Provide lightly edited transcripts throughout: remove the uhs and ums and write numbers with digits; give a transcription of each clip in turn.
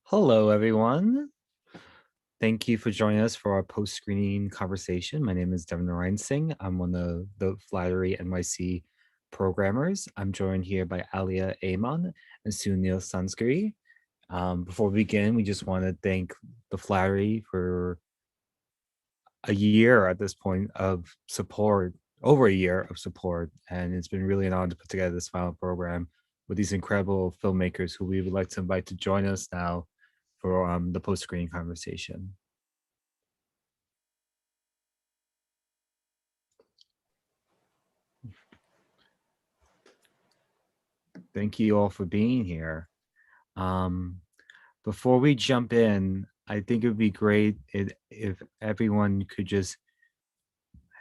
Hello, everyone. Thank you for joining us for our post-screening conversation. My name is Devon Narine-Singh. I'm one of the Flaherty NYC programmers. I'm joined here by Alia Ayman and Suneil Sanzgiri. Before we begin, we just want to thank the Flaherty for a year at this point of support, over a year of support. And it's been really an honor to put together this final program with these incredible filmmakers who we would like to invite to join us now for the post-screening conversation. Thank you all for being here. Before we jump in, I think it would be great if everyone could just,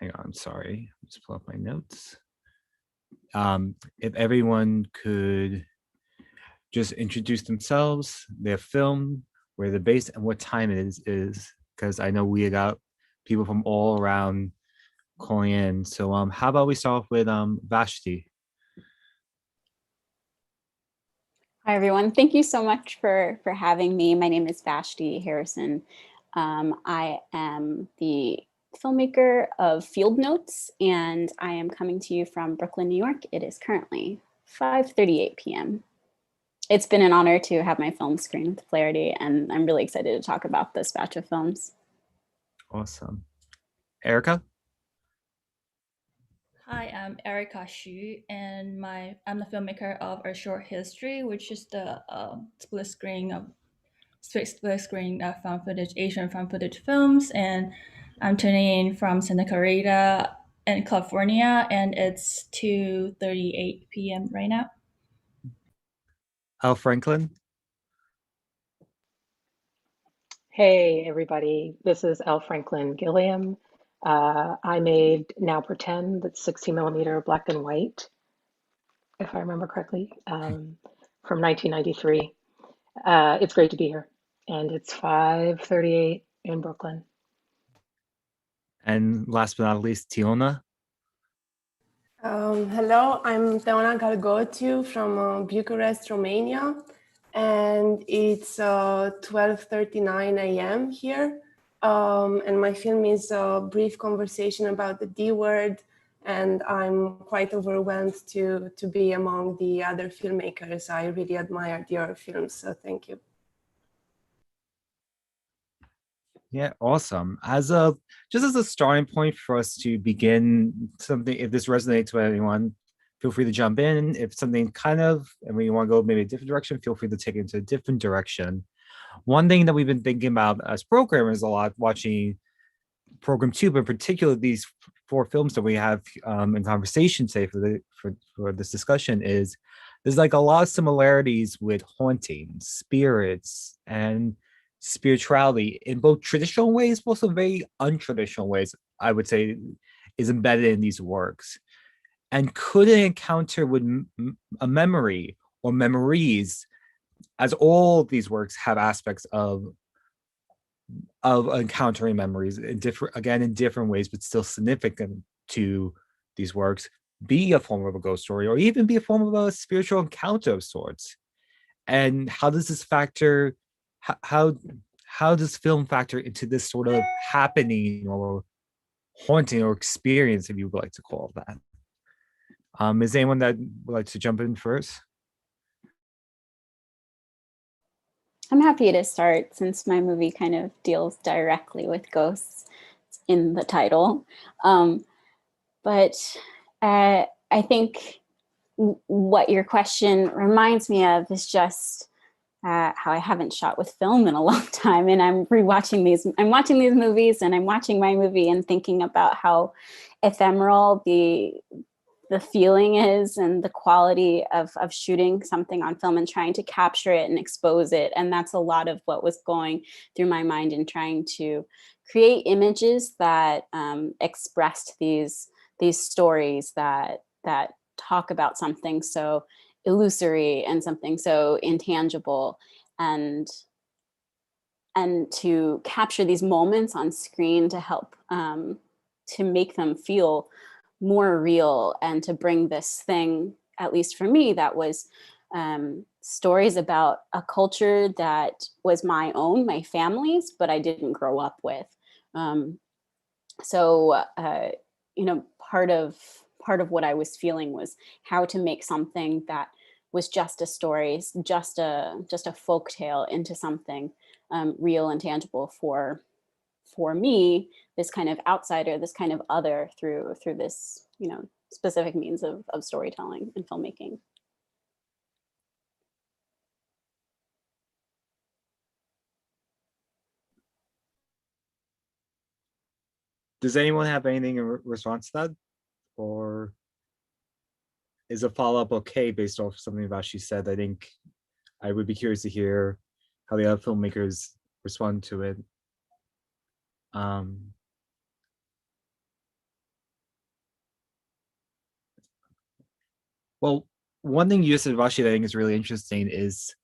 hang on, sorry, just pull up my notes. If everyone could just introduce themselves, their film, where they're based, and what time it is, because I know we got people from all around calling in. So how about we start off with Vashti? Hi, everyone. Thank you so much for having me. My name is Vashti Harrison. I am the filmmaker of Field Notes, and I am coming to you from Brooklyn, New York. It is currently 5:38 p.m. It's been an honor to have my film screen with Flaherty, and I'm really excited to talk about this batch of films. Awesome. Erica? Hi, I'm Erica Sheu, and I'm the filmmaker of A Short History, which is the split screen found footage, Asian found footage films. And I'm tuning in from Santa Clarita in California, and it's 2:38 p.m. right now. Al Franklin? Hey, everybody. This is L. Franklin Gilliam. I made Now Pretend, that's 16 millimeter black and white, if I remember correctly, from 1993. It's great to be here. And it's 5:38 in Brooklyn. And last but not least, Teona? Hello, I'm Teona Galgoțiu from Bucharest, Romania. And it's 12:39 a.m. here. And my film is a brief conversation about the D word. And I'm quite overwhelmed to be among the other filmmakers. I really admired your films, so thank you. Yeah, awesome. Just as a starting point for us to begin something, if this resonates with anyone, feel free to jump in. If something and we want to go maybe a different direction, feel free to take it into a different direction. One thing that we've been thinking about as programmers a lot, watching program 2, but in particular these 4 films that we have in conversation today for this discussion, is there's like a lot of similarities with hauntings, spirits, and spirituality in both traditional ways, but also very untraditional ways, I would say, is embedded in these works. And could an encounter with a memory or memories, as all of these works have aspects of encountering memories in different ways, but still significant to these works, be a form of a ghost story, or even be a form of a spiritual encounter of sorts? And how does this factor? How does film factor into this sort of happening or haunting or experience, if you would like to call it that? Is anyone that would like to jump in first? I'm happy to start since my movie kind of deals directly with ghosts in the title. But I think what your question reminds me of is just how I haven't shot with film in a long time. And I'm watching these movies, and I'm watching my movie and thinking about how ephemeral the feeling is and the quality of shooting something on film and trying to capture it and expose it. And that's a lot of what was going through my mind in trying to create images that expressed these stories that talk about something so illusory and something so intangible, and to capture these moments on screen to help to make them feel more real, and to bring this thing, at least for me, that was stories about a culture that was my own, my family's, but I didn't grow up with. So part of what I was feeling was how to make something that was just a story, just a folk tale, into something real and tangible for me, this kind of outsider, this kind of other, through this specific means of storytelling and filmmaking. Does anyone have anything in response to that, or is a follow-up okay based off something about she said? I think I would be curious to hear how the other filmmakers respond to it. Well, one thing you said, Vashti, that I think is really interesting is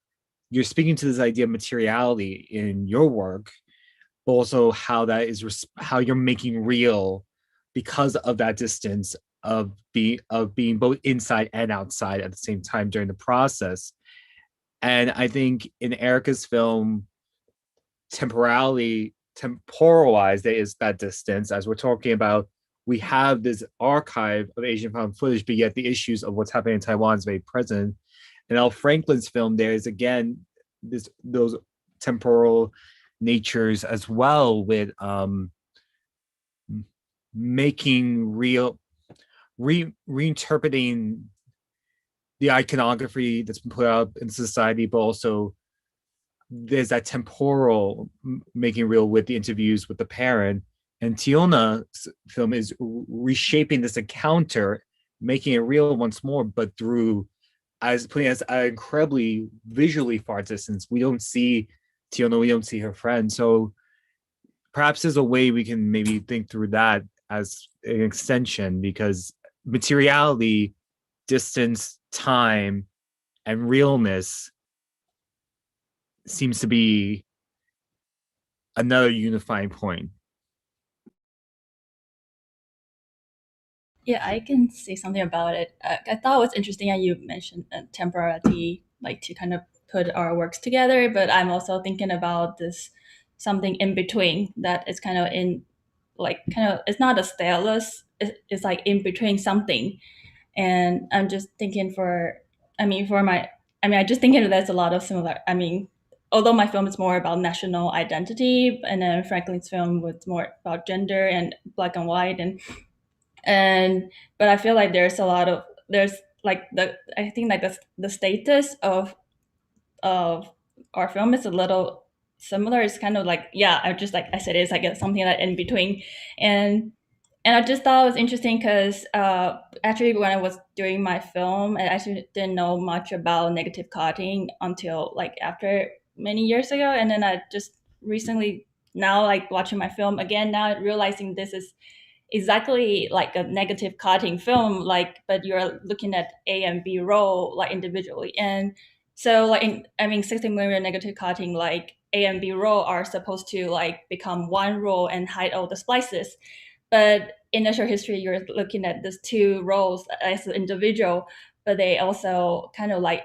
you're speaking to this idea of materiality in your work, but also how that is how you're making real, because of that distance of being both inside and outside at the same time during the process. And I think in Erica's film, temporalized, there is that distance. As we're talking about, we have this archive of Asian found footage, but yet the issues of what's happening in Taiwan is very present. In Al Franklin's film, there is again those temporal natures as well, with making real, reinterpreting the iconography that's been put out in society, but also there's that temporal making real with the interviews with the parent. And Teona's film is reshaping this encounter, making it real once more, but through putting us at an incredibly visually far distance. We don't see Teona, we don't see her friend. So perhaps there's a way we can maybe think through that as an extension, because materiality, distance, time, and realness seems to be another unifying point. Yeah, I can say something about it. I thought it was interesting that you mentioned temporality, like to kind of put our works together, but I'm also thinking about this something in between that is kind of it's not a stylus, it's like in between something. And I'm just thinking I just thinking there's a lot of similar, although my film is more about national identity, and then Franklin's film was more about gender and black and white, but I feel like there's like I think like the status of our film is a little similar. It's kind of like, yeah, I just, like I said, it's like something that in between. And I just thought it was interesting because actually when I was doing my film, I actually didn't know much about negative cutting until like after many years ago. And then I just recently, now like watching my film again, now realizing this is exactly like a negative cutting film, like, but you're looking at A and B roll like individually. And so like 60mm negative cutting, like A and B roll are supposed to like become one roll and hide all the splices. But in natural history, you're looking at these two rolls as an individual, but they also kind of like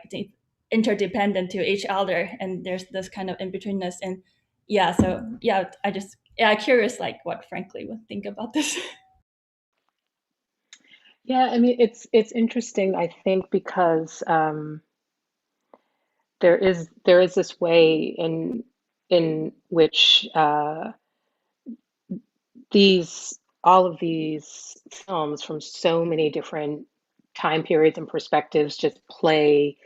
interdependent to each other. And there's this kind of in-betweenness. And yeah, so yeah, I'm curious like what Frankly would think about this. Yeah, I mean, it's interesting, I think, because there is this way in which all of these films from so many different time periods and perspectives just play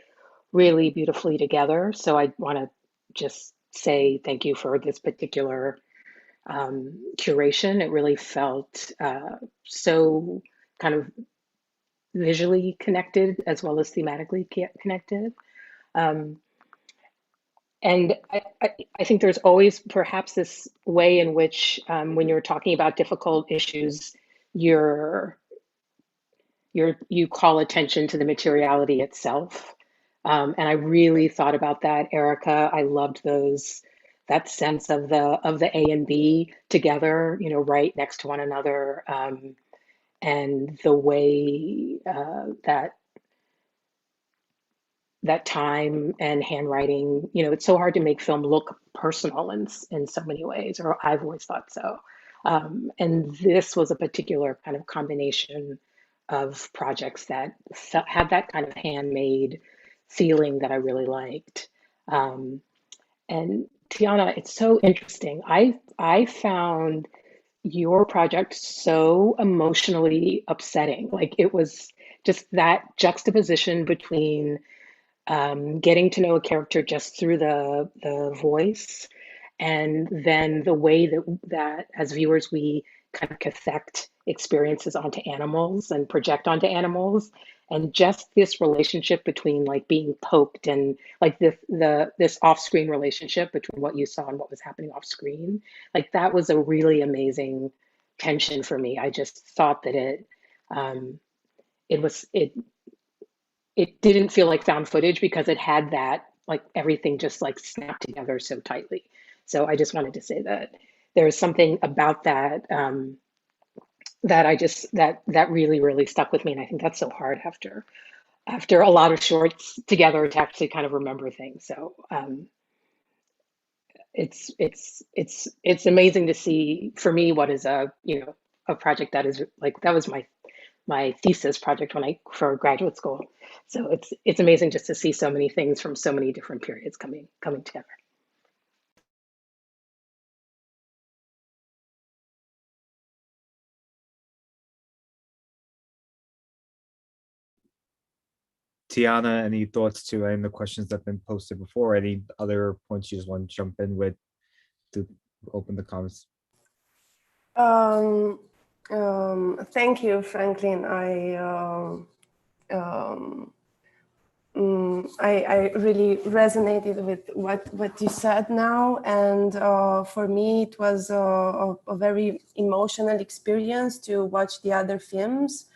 really beautifully together. So I want to just say thank you for this particular curation. It really felt so kind of visually connected as well as thematically connected. Um, and I think there's always perhaps this way in which when you're talking about difficult issues, you call attention to the materiality itself. And I really thought about that, Erica. I loved that sense of the A and B together, right next to one another, and the way that that time and handwriting, you know, it's so hard to make film look personal in so many ways, or I've always thought so. And this was a particular kind of combination of projects that had that kind of handmade feeling that I really liked. And Teona, it's so interesting. I found your project so emotionally upsetting. Like it was just that juxtaposition between getting to know a character just through the voice, and then the way that as viewers we kind of cathect experiences onto animals and project onto animals, and just this relationship between like being poked and like this off-screen relationship between what you saw and what was happening off screen. Like that was a really amazing tension for me. I just thought that um, it didn't feel like found footage because it had that, like everything just like snapped together so tightly. So I just wanted to say that there's something about that that I just that really really stuck with me, and I think that's so hard after a lot of shorts together to actually kind of remember things. So it's amazing to see for me what is a, you know, a project that is like that was my thesis project when I for graduate school. So it's amazing just to see so many things from so many different periods coming together. Teona, any thoughts to any of the questions that have been posted before? Any other points you just want to jump in with to open the comments? Thank you, Franklin. I really resonated with what you said now, and for me it was a very emotional experience to watch the other films,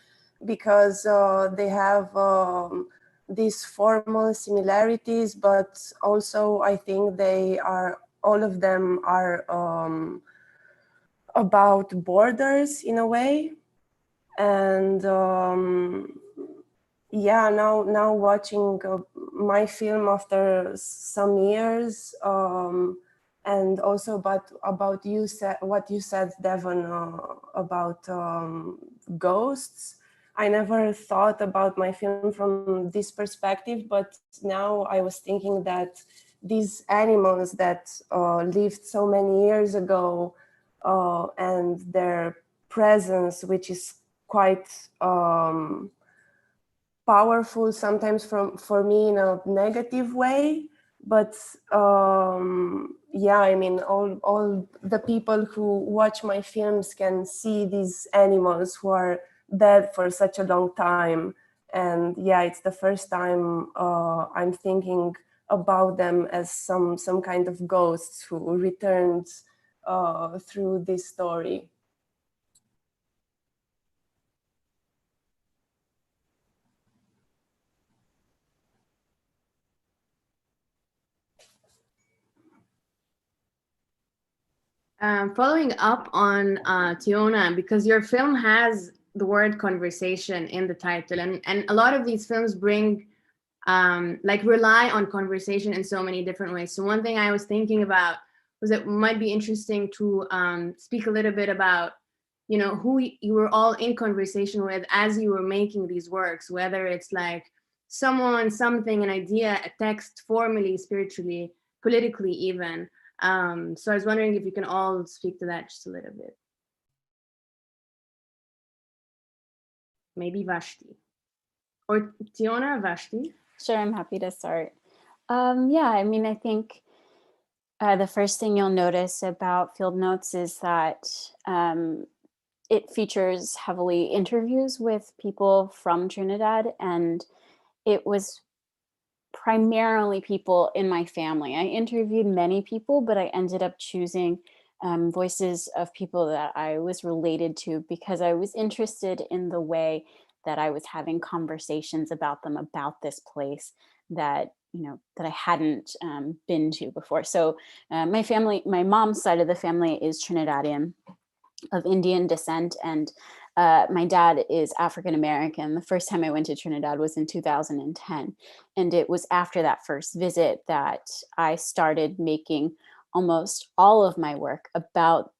because they have these formal similarities, but also I think all of them are about borders in a way. And yeah, now watching my film after some years, and also about what you said, Devon, about ghosts. I never thought about my film from this perspective, but now I was thinking that these animals that lived so many years ago, and their presence, which is quite powerful sometimes for me in a negative way, but yeah, I mean, all the people who watch my films can see these animals who are dead for such a long time. And yeah, it's the first time I'm thinking about them as some kind of ghosts who returned through this story. Following up on Teona, because your film has the word conversation in the title, and a lot of these films bring like rely on conversation in so many different ways. So one thing I was thinking about was it might be interesting to speak a little bit about, you know, who you were all in conversation with as you were making these works, whether it's like someone, something, an idea, a text, formally, spiritually, politically even. So I was wondering if you can all speak to that just a little bit. Maybe Vashti. Or Teona or Vashti? Sure, I'm happy to start. Yeah, I mean, I think the first thing you'll notice about Field Notes is that it features heavily interviews with people from Trinidad, and it was primarily people in my family. I interviewed many people, but I ended up choosing voices of people that I was related to because I was interested in the way that I was having conversations about them, about this place that, you know, that I hadn't been to before. So my family, my mom's side of the family is Trinidadian, of Indian descent, and my dad is African-American. The first time I went to Trinidad was in 2010. And it was after that first visit that I started making almost all of my work about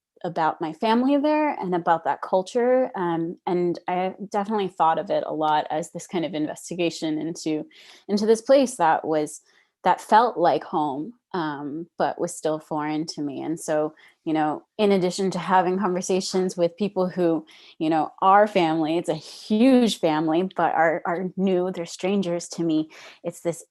my family there and about that culture. And I definitely thought of it a lot as this kind of investigation into this place that felt like home, but was still foreign to me. And so, in addition to having conversations with people who, are family, it's a huge family, but are new, they're strangers to me. It's this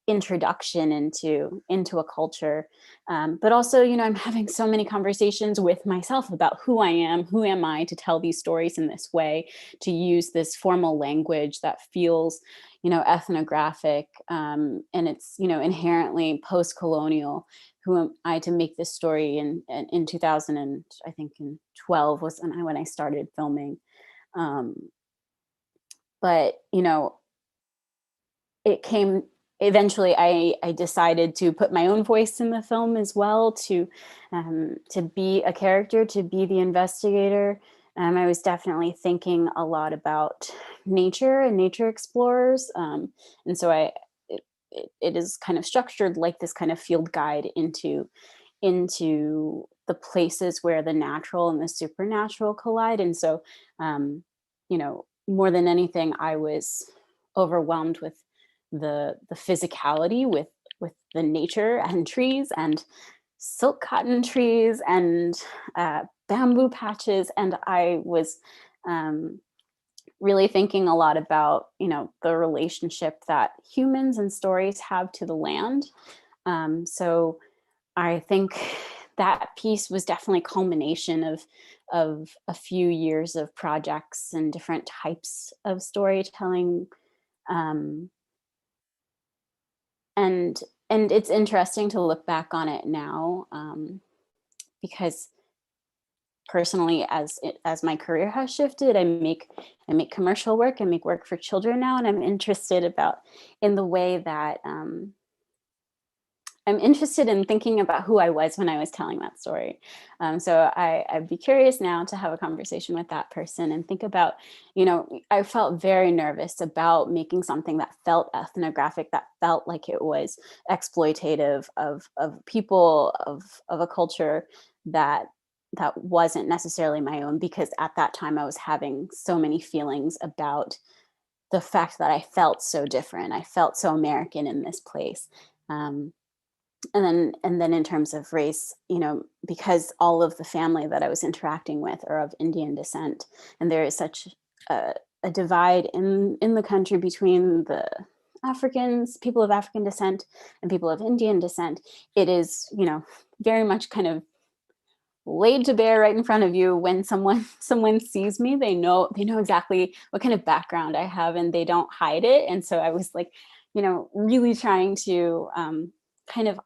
introduction into a culture, but also, I'm having so many conversations with myself about who I am, who am I to tell these stories in this way, to use this formal language that feels, ethnographic, and it's, inherently post-colonial. Who am I to make this story in 2000, and I think in 12 was when I started filming, but it came eventually. I decided to put my own voice in the film as well, to be a character, to be the investigator. I was definitely thinking a lot about nature and nature explorers, and so it is kind of structured like this kind of field guide into the places where the natural and the supernatural collide. And so, more than anything, I was overwhelmed with the physicality, with the nature and trees and silk cotton trees and bamboo patches. And I was really thinking a lot about, the relationship that humans and stories have to the land. So I think that piece was definitely a culmination of a few years of projects and different types of storytelling. And it's interesting to look back on it now, because personally, as my career has shifted, I make commercial work, I make work for children now, and I'm interested in the way that I'm interested in thinking about who I was when I was telling that story. So I'd be curious now to have a conversation with that person and think about, I felt very nervous about making something that felt ethnographic, that felt like it was exploitative of people, of a culture that wasn't necessarily my own, because at that time I was having so many feelings about the fact that I felt so different. I felt so American in this place. And then in terms of race, because all of the family that I was interacting with are of Indian descent, and there is such a divide in the country between the Africans, people of African descent, and people of Indian descent, it is, very much kind of laid to bear right in front of you. When someone sees me, they know exactly what kind of background I have, and they don't hide it. And so I was like, really trying to kind of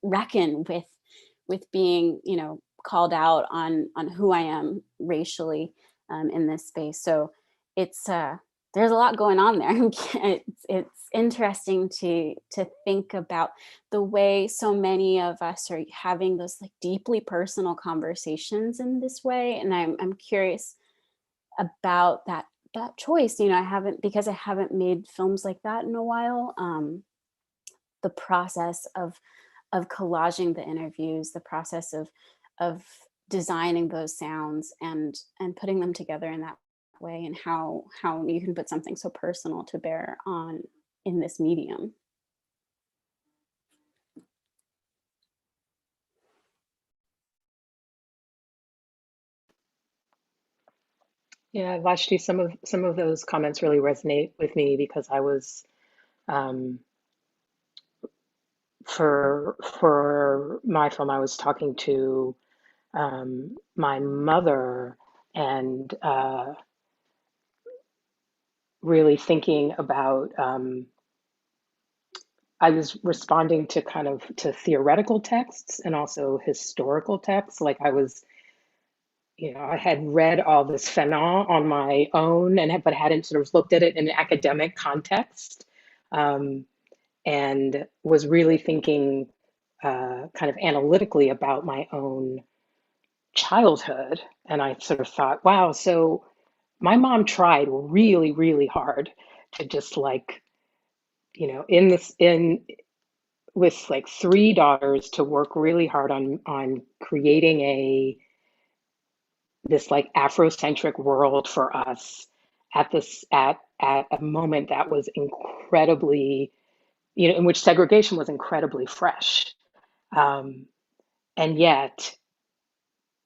reckon with being, called out on who I am racially in this space. So it's there's a lot going on there. It's interesting to think about the way so many of us are having those like deeply personal conversations in this way, and I'm curious about that choice. I haven't made films like that in a while. The process of collaging the interviews, the process of designing those sounds and putting them together in that way, and how you can put something so personal to bear on in this medium. Yeah, Vashti, some of those comments really resonate with me, because I was for my film, I was talking to my mother, and really thinking about, I was responding to kind of to theoretical texts and also historical texts. Like I was, I had read all this Fanon on my own, but hadn't sort of looked at it in an academic context, and was really thinking kind of analytically about my own childhood. And I sort of thought, wow, so my mom tried really, really hard to just like, in with like three daughters to work really hard on creating this like Afrocentric world for us at a moment that was incredibly, in which segregation was incredibly fresh. Um, and yet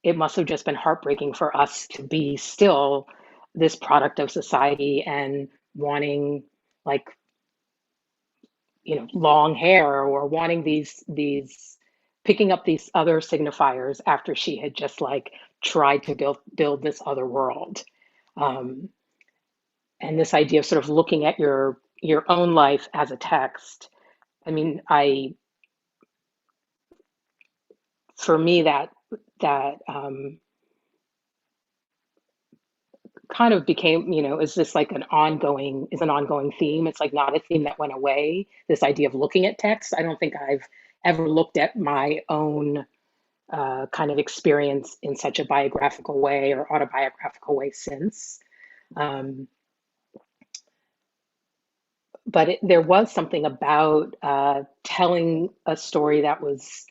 it must have just been heartbreaking for us to be still this product of society and wanting like, long hair or wanting these picking up these other signifiers after she had just like tried to build this other world. Um, and this idea of sort of looking at your own life as a text. I mean, for me that kind of became, is this like an ongoing theme. It's like not a theme that went away. This idea of looking at text. I don't think I've ever looked at my own kind of experience in such a biographical way or autobiographical way since. Um, but there was something about telling a story that was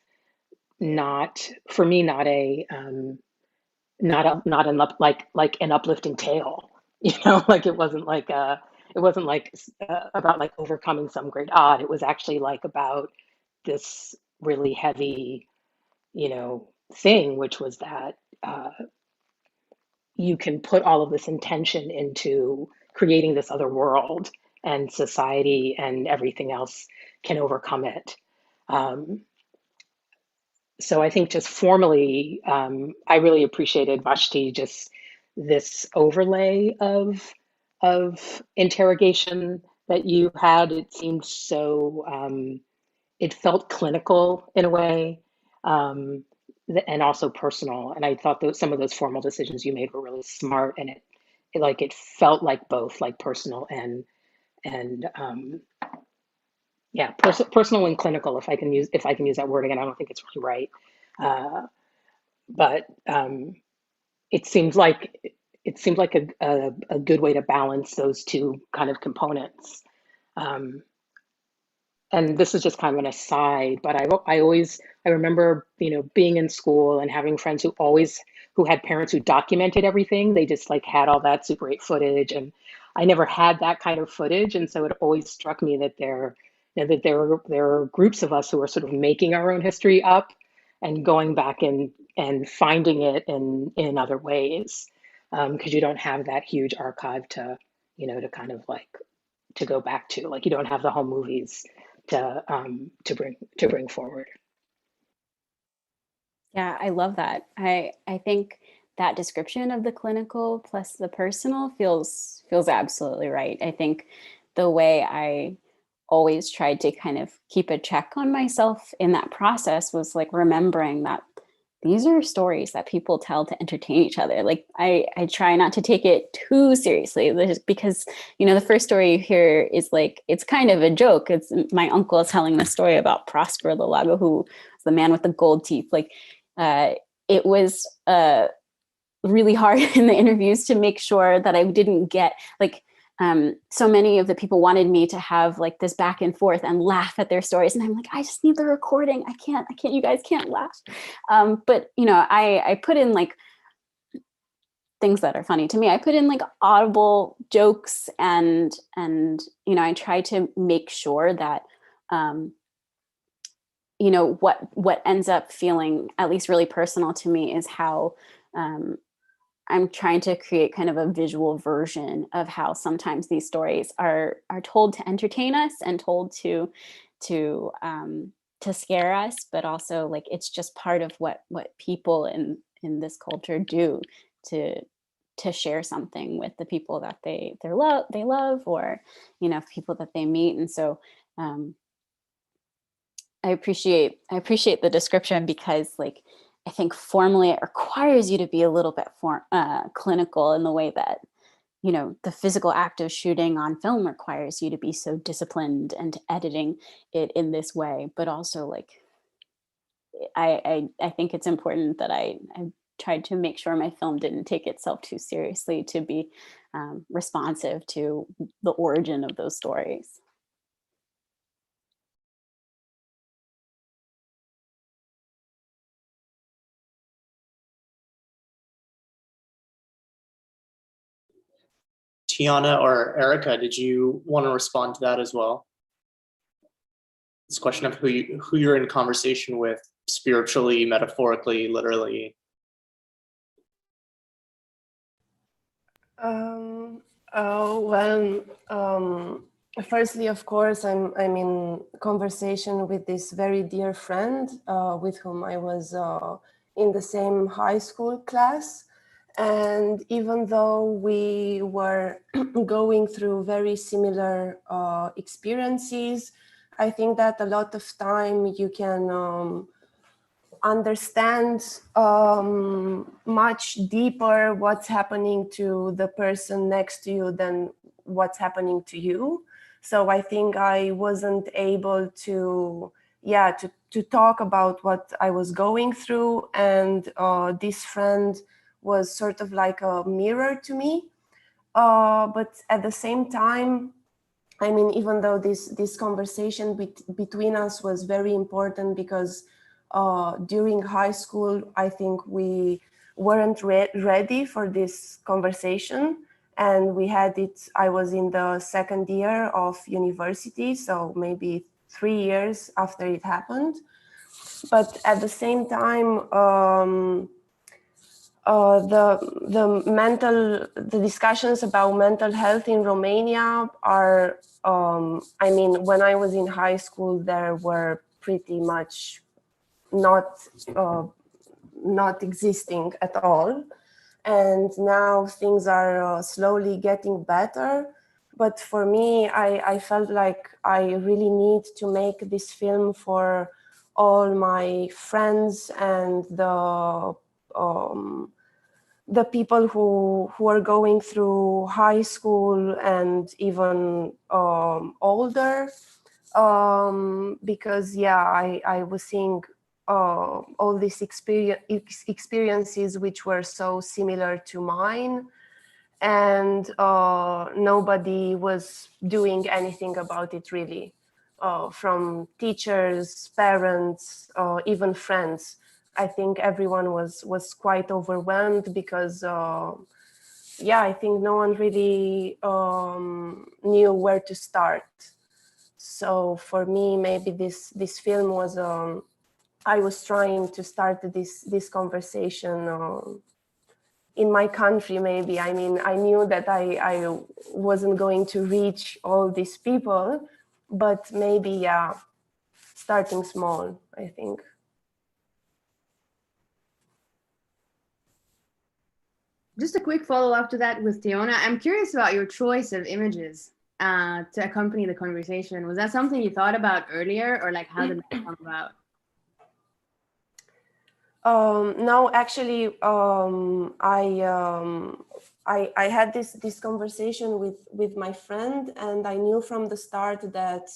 not, for me, not an like an uplifting tale, like it wasn't like about like overcoming some great odd. It was actually like about this really heavy, thing, which was that you can put all of this intention into creating this other world, and society and everything else can overcome it. Um, so I think just formally, I really appreciated Vashti, just this overlay of interrogation that you had. It seemed so, it felt clinical in a way, um, and also personal. And I thought some of those formal decisions you made were really smart, and it felt like both like personal and yeah, personal and clinical, if I can use that word again. I don't think it's really right. But it seems like a good way to balance those two kind of components. Um, and this is just kind of an aside, but I remember, being in school and having friends who had parents who documented everything. They just like had all that Super 8 footage, and I never had that kind of footage. And so it always struck me that there are groups of us who are sort of making our own history up and going back and finding it in other ways, because you don't have that huge archive to kind of like to go back to. Like you don't have the home movies to bring forward. Yeah, I love that. I think that description of the clinical plus the personal feels absolutely right. I think the way I always tried to kind of keep a check on myself in that process was like remembering that these are stories that people tell to entertain each other. Like I try not to take it too seriously, because, the first story you hear is like, it's kind of a joke. It's my uncle telling the story about Prospero the Lago, who was the man with the gold teeth. Like it was really hard in the interviews to make sure that I didn't get like, so many of the people wanted me to have like this back and forth and laugh at their stories. And I'm like, I just need the recording. I can't, you guys can't laugh. But, I put in like things that are funny to me. I put in like audible jokes and I try to make sure that, what ends up feeling at least really personal to me is how, I'm trying to create kind of a visual version of how sometimes these stories are told to entertain us and told to scare us, but also like it's just part of what people in this culture do to share something with the people that they love or people that they meet. And so I appreciate the description, because like I think formally it requires you to be a little bit clinical in the way that, the physical act of shooting on film requires you to be so disciplined and editing it in this way. But also like, I think it's important that I tried to make sure my film didn't take itself too seriously, to be responsive to the origin of those stories. Teona or Erica, did you want to respond to that as well? This question of who you're in conversation with, spiritually, metaphorically, literally. Firstly, of course, I'm in conversation with this very dear friend with whom I was in the same high school class. And even though we were going through very similar experiences, I think that a lot of time you can understand much deeper what's happening to the person next to you than what's happening to you. So I think I wasn't able to talk about what I was going through, and this friend was sort of like a mirror to me. But at the same time, I mean, even though this conversation between us was very important, because during high school, I think we weren't ready for this conversation. And we had it, I was in the second year of university, so maybe 3 years after it happened. But at the same time, the discussions about mental health in Romania are, I mean, when I was in high school, there were pretty much not existing at all. And now things are slowly getting better. But for me, I felt like I really need to make this film for all my friends and the people who are going through high school and even older, because I was seeing all these experiences which were so similar to mine, and nobody was doing anything about it really, from teachers, parents, even friends. I think everyone was quite overwhelmed because, I think no one really knew where to start. So for me, maybe this film was, I was trying to start this conversation in my country, maybe. I mean, I knew that I wasn't going to reach all these people, but maybe, starting small, I think. Just a quick follow-up to that with Teona. I'm curious about your choice of images to accompany the conversation. Was that something you thought about earlier, or like how did that come about? No, actually, I had this conversation with my friend, and I knew from the start that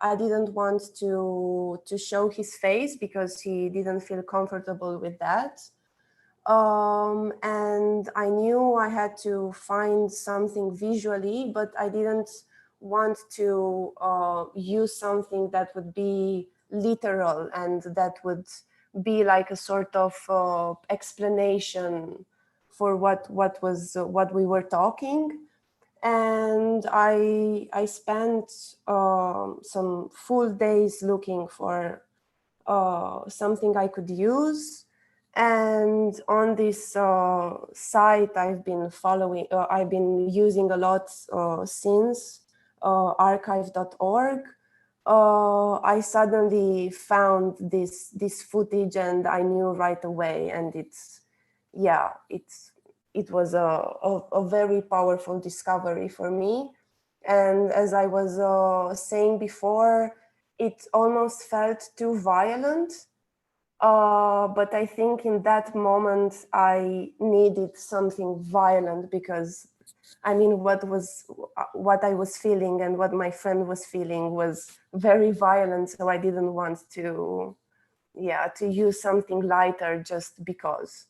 I didn't want to show his face because he didn't feel comfortable with that. And I knew I had to find something visually, but I didn't want to use something that would be literal and that would be like a sort of explanation for what we were talking. And I spent some full days looking for something I could use. And on this site I've been following, I've been using a lot since, archive.org. I suddenly found this footage, and I knew right away. And it was a very powerful discovery for me. And as I was saying before, it almost felt too violent. But I think in that moment I needed something violent, because I mean, what I was feeling and what my friend was feeling was very violent. So I didn't want to use something lighter just because.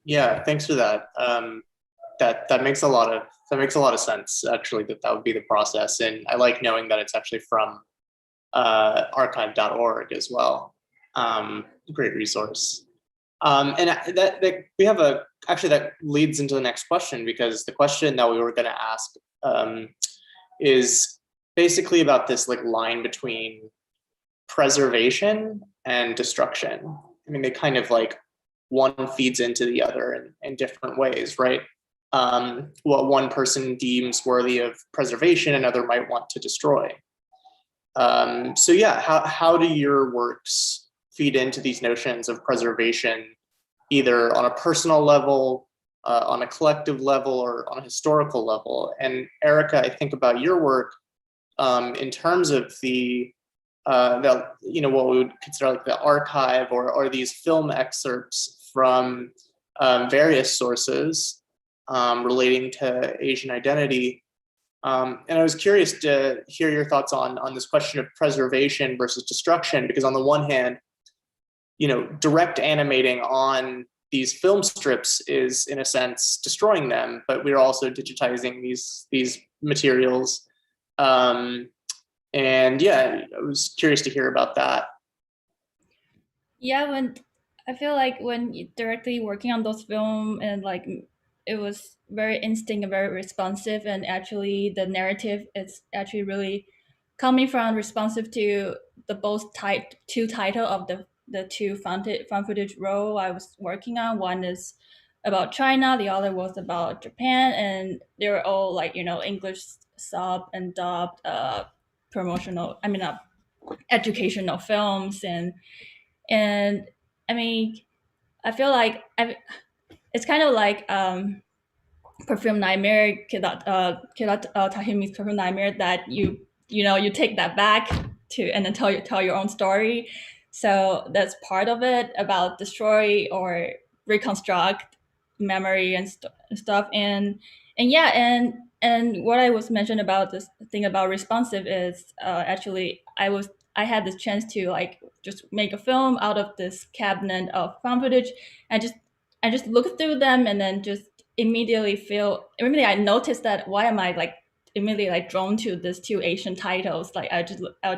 Yeah, thanks for that. That makes a lot of sense. Actually, that would be the process, and I like knowing that it's actually from archive.org as well. Great resource. And that we have actually that leads into the next question, because the question that we were going to ask is basically about this like line between preservation and destruction. I mean, they kind of like one feeds into the other in different ways, right? What one person deems worthy of preservation, another might want to destroy. So yeah, how do your works feed into these notions of preservation, either on a personal level, on a collective level, or on a historical level? And Erica, I think about your work in terms of the what we would consider like the archive or these film excerpts from various sources relating to Asian identity. And I was curious to hear your thoughts on this question of preservation versus destruction, because on the one hand, direct animating on these film strips is in a sense destroying them, but we're also digitizing these materials. And yeah, I was curious to hear about that. Yeah, I feel like when you're directly working on those film, and like it was very instinct and very responsive, and actually the narrative is actually really coming from responsive to the two title of the two found footage role I was working on. One is about China, the other was about Japan, and they were all like English sub and dubbed promotional, educational films. And I mean, I feel like it's kind of like Perfume Nightmare, Tahimi's Perfume Nightmare, that you take that back to and then tell your own story. So that's part of it, about destroy or reconstruct memory and stuff. And yeah, and what I was mentioned about this thing about responsive is actually I had this chance to like just make a film out of this cabinet of found footage. I just look through them and then just immediately I noticed that why am I like immediately like drawn to these two Asian titles. Like I'll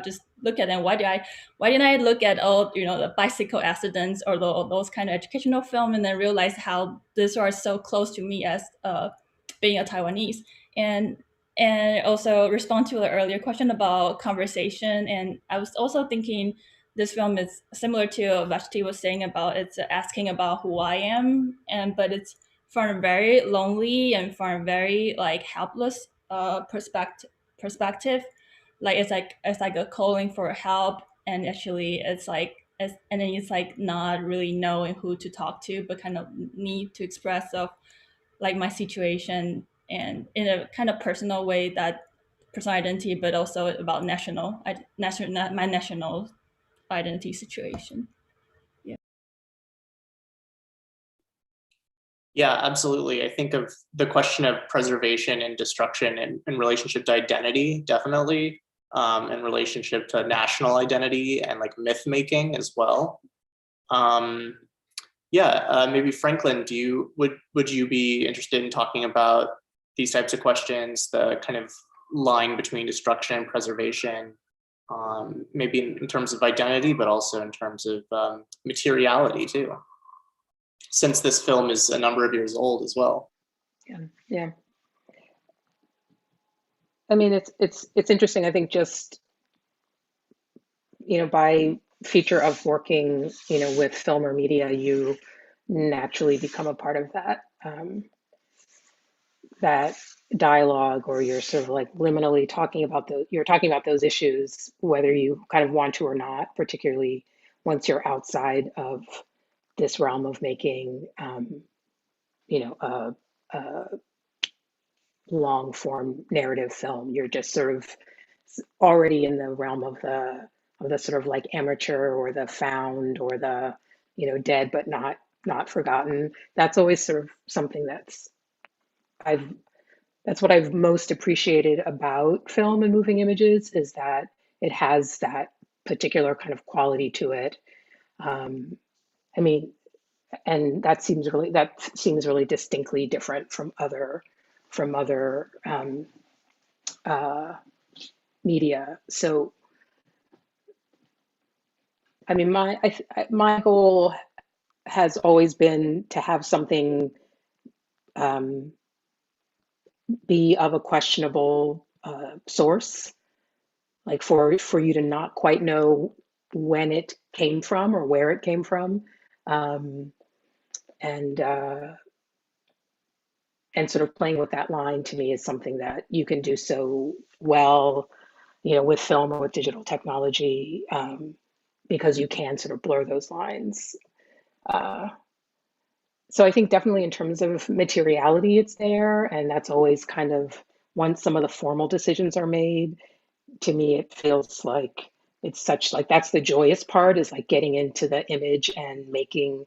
just look at them. Why didn't I look at all the bicycle accidents or those kind of educational film, and then realize how these are so close to me as being a Taiwanese. And also respond to the earlier question about conversation. And I was also thinking this film is similar to Vashti was saying about it's asking about who I am, but it's from a very lonely and from a very like helpless perspective. Like it's like a calling for help, and actually and then it's like not really knowing who to talk to, but kind of need to express of like my situation, and in a kind of personal way, that personal identity, but also about my national identity situation. Yeah, absolutely. I think of the question of preservation and destruction in relationship to identity, definitely, in relationship to national identity and like myth making as well. Maybe Franklin, would you be interested in talking about these types of questions, the kind of line between destruction and preservation, maybe in terms of identity, but also in terms of materiality too, since this film is a number of years old as well. Yeah. I mean, it's interesting. I think just by feature of working with film or media, you naturally become a part of that dialogue, or you're sort of like liminally talking about those issues, whether you kind of want to or not, particularly once you're outside of this realm of making a long form narrative film. You're just sort of already in the realm of the sort of like amateur, or the found, or the dead but not forgotten. That's always sort of something that's what I've most appreciated about film and moving images, is that it has that particular kind of quality to it. I mean, and that seems really distinctly different from other media. So, I mean, my goal has always been to have something be of a questionable source, like for you to not quite know when it came from or where it came from, and sort of playing with that line to me is something that you can do so well, you know, with film or with digital technology, because you can sort of blur those lines. So I think definitely in terms of materiality, it's there, and that's always kind of, once some of the formal decisions are made, to me it feels like it's such, like, that's the joyous part, is like getting into the image and making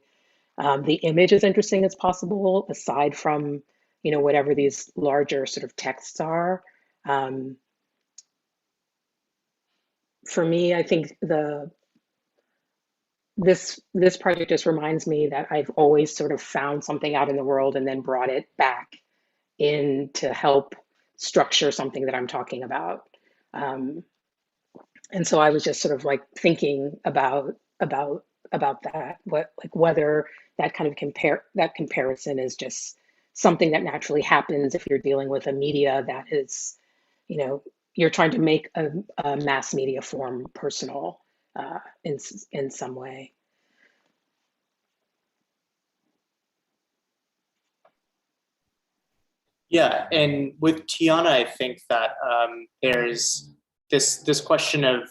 the image as interesting as possible, aside from, you know, whatever these larger sort of texts are. For me, I think this project just reminds me that I've always sort of found something out in the world and then brought it back in to help structure something that I'm talking about. And so I was just sort of like thinking about that, whether that kind of comparison is just something that naturally happens if you're dealing with a media that is, you know, you're trying to make a mass media form personal in some way. Yeah, and with Teona, I think that there's this question of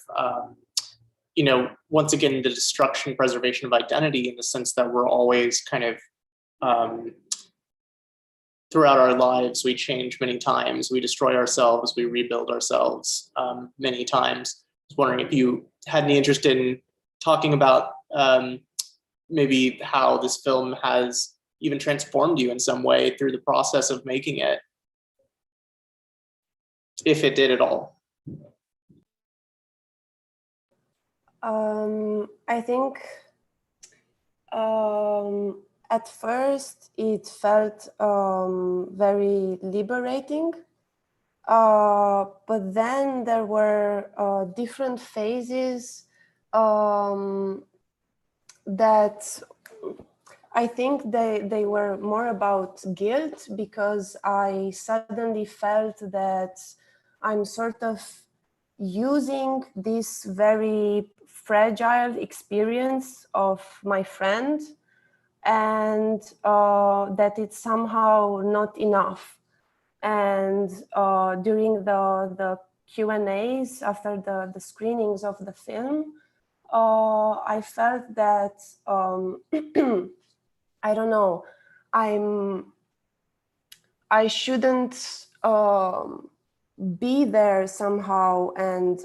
you know, once again, the destruction, preservation of identity, in the sense that we're always kind of throughout our lives, we change many times, we destroy ourselves, we rebuild ourselves many times. I was wondering if you had any interest in talking about maybe how this film has even transformed you in some way through the process of making it, if it did at all. I think at first it felt very liberating, but then there were different phases that I think they were more about guilt, because I suddenly felt that I'm sort of using this very fragile experience of my friend, and that it's somehow not enough. And during the Q&As after the screenings of the film, I felt that I don't know, I shouldn't be there somehow and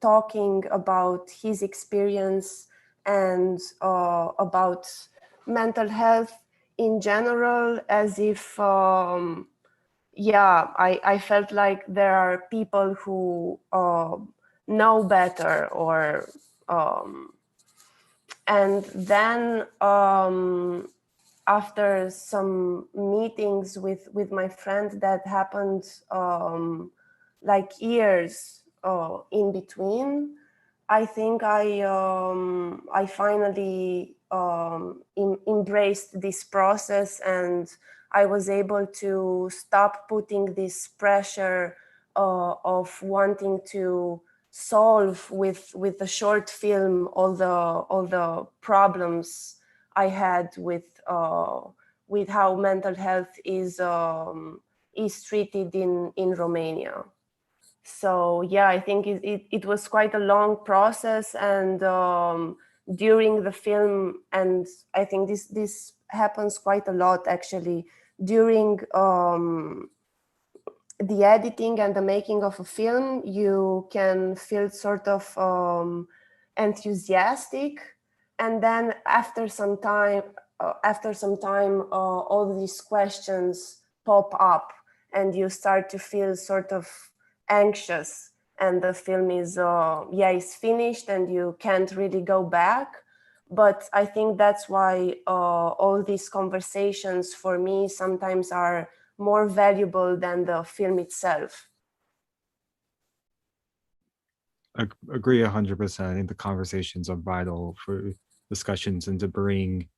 talking about his experience and about mental health in general, as if yeah, I felt like there are people who know better, or and then after some meetings with my friend that happened like years in between, I think I finally embraced this process, and I was able to stop putting this pressure of wanting to solve with the short film all the problems I had with how mental health is treated in Romania. So yeah, I think it was quite a long process, and during the film, and I think this happens quite a lot actually during the editing and the making of a film. You can feel sort of enthusiastic, and then after some time all these questions pop up, and you start to feel sort of anxious, and the film is is finished and you can't really go back. But I think that's why all these conversations for me sometimes are more valuable than the film itself. I agree 100%. I think the conversations are vital for discussions and to bring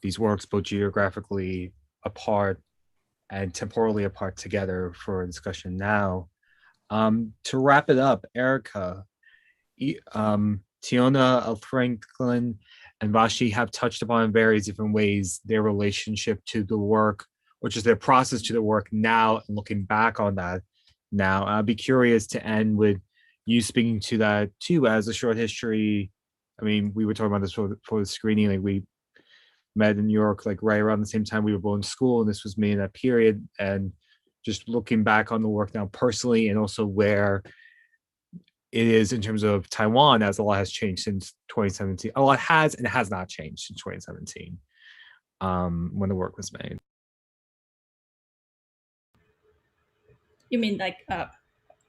these works both geographically apart and temporally apart together for discussion now. To wrap it up, Erica, Teona, Franklin, and Vashti have touched upon in various different ways their relationship to the work, or just their process to the work now and looking back on that now. I'd be curious to end with you speaking to that too as a short history. I mean, we were talking about this for the screening, like we met in New York, like right around the same time we were both in school, and this was me in that period. And just looking back on the work now personally, and also where it is in terms of Taiwan, as a lot has changed since 2017. A lot has and has not changed since 2017, when the work was made. You mean like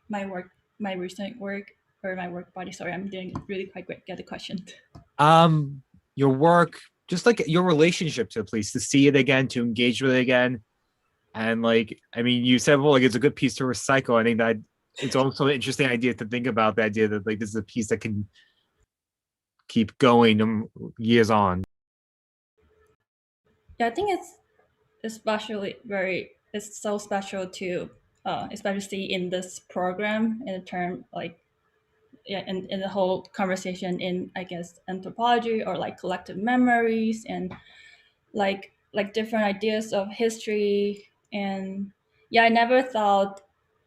my work, my recent work, or my work body? Sorry, I'm doing really quite great. Get the question. Your work, just like your relationship to the police, to see it again, to engage with it again. And like, I mean, you said, well, like it's a good piece to recycle. I think that it's also an interesting idea to think about, the idea that like this is a piece that can keep going years on. Yeah, I think it's especially it's so special to especially in this program, in the term like, yeah, in the whole conversation in, I guess, anthropology or like collective memories and like different ideas of history. And yeah, I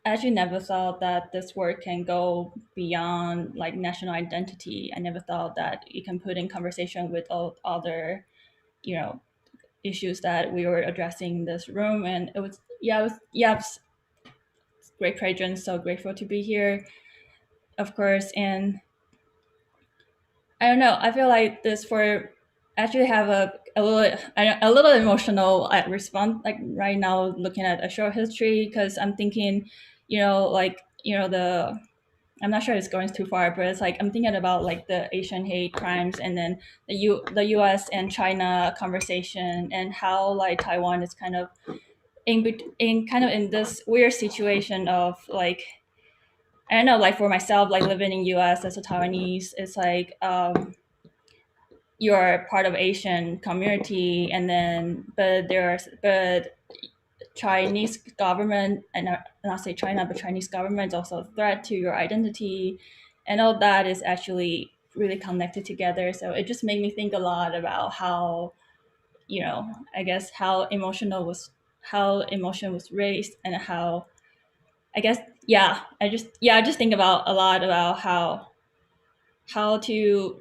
actually never thought that this work can go beyond like national identity. I never thought that it can put in conversation with all other, you know, issues that we were addressing in this room. And it was great pleasure and so grateful to be here, of course. And I don't know, I feel like this for actually have a little emotional response like right now looking at a short history, because I'm thinking, I'm not sure it's going too far, but it's like I'm thinking about like the Asian hate crimes, and then the US and China conversation, and how like Taiwan is kind of in this weird situation of like, I don't know, like for myself, like living in US as a Taiwanese, it's like you're part of Asian community, and then but Chinese government, and not say China, but Chinese government is also a threat to your identity, and all that is actually really connected together. So it just made me think a lot about how, I guess how emotion was raised, and how, I guess, I just think about a lot about how to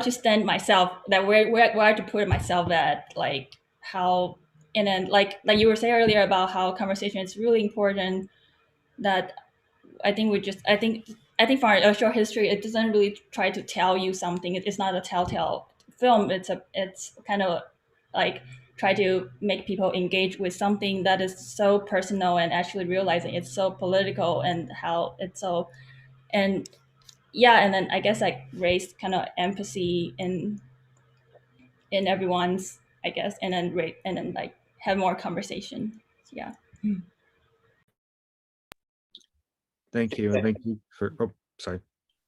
stand myself, that where to put myself at, like how. And then like you were saying earlier about how conversation is really important, that I think for a short history, it doesn't really try to tell you something. It's not a telltale film. It's kind of like try to make people engage with something that is so personal, and actually realizing it's so political, and how it's so, and and then I guess like raise kind of empathy in everyone's, I guess, and then like have more conversation. Yeah. Thank you. And thank you for, sorry.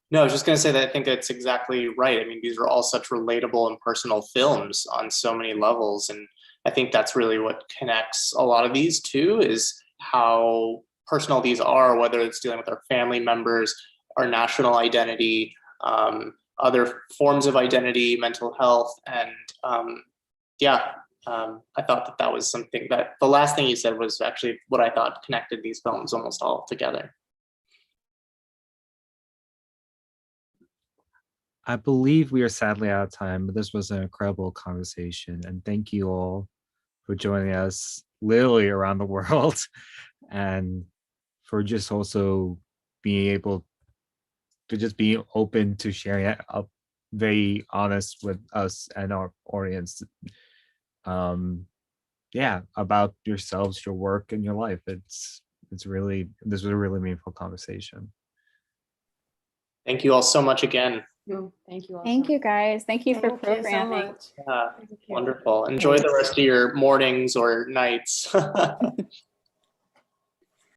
No, I was just going to say that I think that's exactly right. I mean, these are all such relatable and personal films on so many levels. And I think that's really what connects a lot of these too, is how personal these are, whether it's dealing with our family members, our national identity, other forms of identity, mental health. And I thought that was something that the last thing you said was actually what I thought connected these films almost all together. I believe we are sadly out of time, but this was an incredible conversation. And thank you all for joining us literally around the world, and for just also being able to just be open to sharing it up, very honest with us and our audience. About yourselves, your work, and your life. This was a really meaningful conversation. Thank you all so much again. Thank you. Thank you guys. Thank you for Thank you so programming. much. Yeah, Thank you. wonderful. Enjoy the rest of your mornings or nights.